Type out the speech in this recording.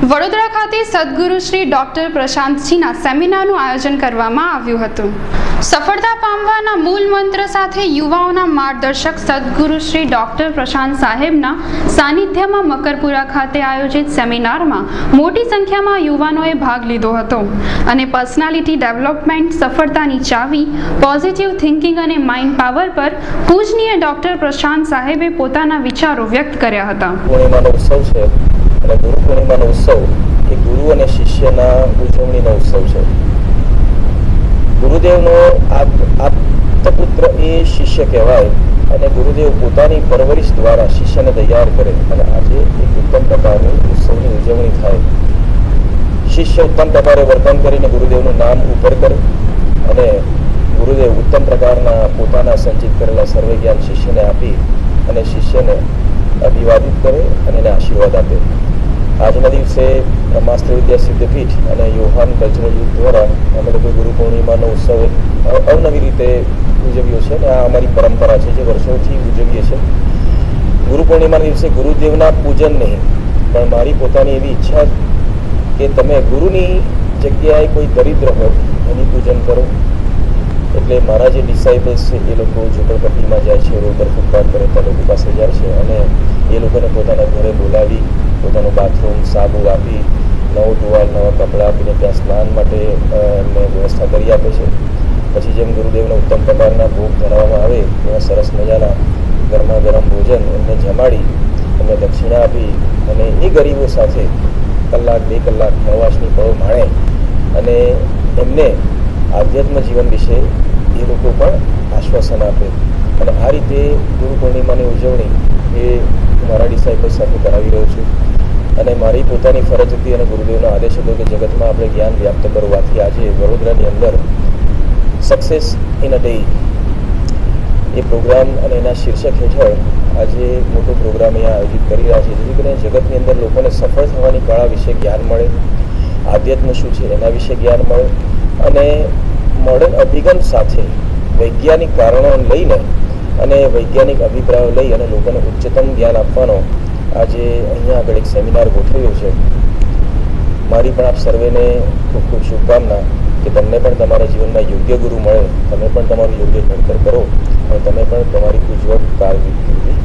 વડોદરા ખાતે સદગુરુ શ્રી ડોક્ટર પ્રશાંતજીના સેમિનારનું આયોજન કરવામાં આવ્યું હતું. સફળતા પામવાના મૂળ મંત્ર સાથે યુવાઓના માર્ગદર્શક સદગુરુ શ્રી ડોક્ટર પ્રશાંત સાહેબના સાનિધ્યમાં મકરપુરા ખાતે આયોજિત સેમિનારમાં મોટી સંખ્યામાં યુવાનોએ ભાગ લીધો હતો અને પર્સનાલિટી ડેવલપમેન્ટ, સફળતાની ચાવી, પોઝિટિવ થિંકિંગ અને માઇન્ડ પાવર પર પૂજનીય ડોક્ટર પ્રશાંત સાહેબે પોતાના વિચારો વ્યક્ત કર્યા હતા. અને ગુરુ પૂર્ણિમાનો ઉત્સવ એ ગુરુ અને શિષ્યના ઉજવણીનો ઉત્સવ છે. ગુરુદેવનો આપતપુત્ર એ શિષ્ય કહેવાય અને ગુરુદેવ પોતાની પરવરિશ દ્વારા શિષ્યને તૈયાર કરે અને આજે એક ઉત્તમ પ્રકારની ઉત્સવની ઉજવણી થાય. શિષ્ય ઉત્તમ પ્રકારે વર્તન કરીને ગુરુદેવનું નામ ઉપર કરે અને ગુરુદેવ ઉત્તમ પ્રકારના પોતાના સંચિત કરેલા સર્વે જ્ઞાન શિષ્યને આપી અને શિષ્યને અભિવાદિત કરે અને એને આશીર્વાદ આપે. આજના દિવસે બ્રહ્માસ્ત્ર વિદ્યા સિદ્ધપીઠ અને યોહાન કલ્ચરલ યુથ દ્વારા અમે લોકો ગુરુ પૂર્ણિમાનો ઉત્સવ અવનવી રીતે ઉજવ્યો છે અને આ અમારી પરંપરા છે જે વર્ષોથી ઉજવીએ છીએ. ગુરુ પૂર્ણિમાના દિવસે ગુરુદેવના પૂજન નહીં, પણ મારી પોતાની એવી ઈચ્છા કે તમે ગુરુની જગ્યાએ કોઈ દરિદ્ર હોય એની પૂજન કરો. એટલે મારા જે ડિસાઇપલ્સ છે એ લોકો ઝૂંપડપટ્ટીમાં જાય છે, રોડ પર ફૂટપાથ પર રહેતા લોકો પાસે જાય છે અને એ લોકોને પોતાના ઘરે બોલાવી પોતાનું બાથરૂમ, સાબુ આપી, નવો ટુવાલ, નવા કપડાં આપીને ત્યાં સ્નાન માટે એમને વ્યવસ્થા કરી આપે છે. પછી જેમ ગુરુદેવને ઉત્તમ પ્રકારના ભોગ ધરાવવામાં આવે એવા સરસ મજાના ગરમા ગરમ ભોજન એમને જમાડી એમને દક્ષિણા આપી અને એ ગરીબો સાથે કલાક 2 કલાક પ્રવાસની પળો માણે અને એમને આધ્યાત્મ જીવન વિશે એ લોકો પણ આશ્વાસન આપે. અને આ રીતે ગુરુ પૂર્ણિમાની ઉજવણી એ મારા ડિસાઇપલ્સ સાથે કરાવી રહ્યો છું. અને મારી પોતાની ફરજ હતી અને ગુરુદેવનો આદેશ હતો કે જગતમાં આપણે જ્ઞાન વ્યાપ્ત કરવાથી આજે વડોદરાની અંદર સક્સેસ ઇન અ ડે એ પ્રોગ્રામ અને એના શીર્ષક હેઠળ આજે મોટો પ્રોગ્રામ અહીંયા આયોજિત કરી રહ્યા છે, જેથી કરીને જગતની અંદર લોકોને સફળ થવાની કળા વિશે જ્ઞાન મળે, આધ્યાત્મ શું છે એના વિશે જ્ઞાન મળે અને મોડર્ન અભિગમ સાથે વૈજ્ઞાનિક કારણો લઈને અને વૈજ્ઞાનિક અભિપ્રાયો લઈ અને લોકોને ઉચ્ચતમ જ્ઞાન આપવાનો આજે અહીંયા આગળ એક સેમિનાર ગોઠવ્યો છે. મારી પણ આપ સર્વેને ખૂબ ખૂબ શુભકામના કે તમને પણ તમારા જીવનમાં યોગ્ય ગુરુ મળે, તમે પણ તમારું યોગ્ય ઘડતર કરો અને તમે પણ તમારી ઉજ્જવળ કારકિર્દી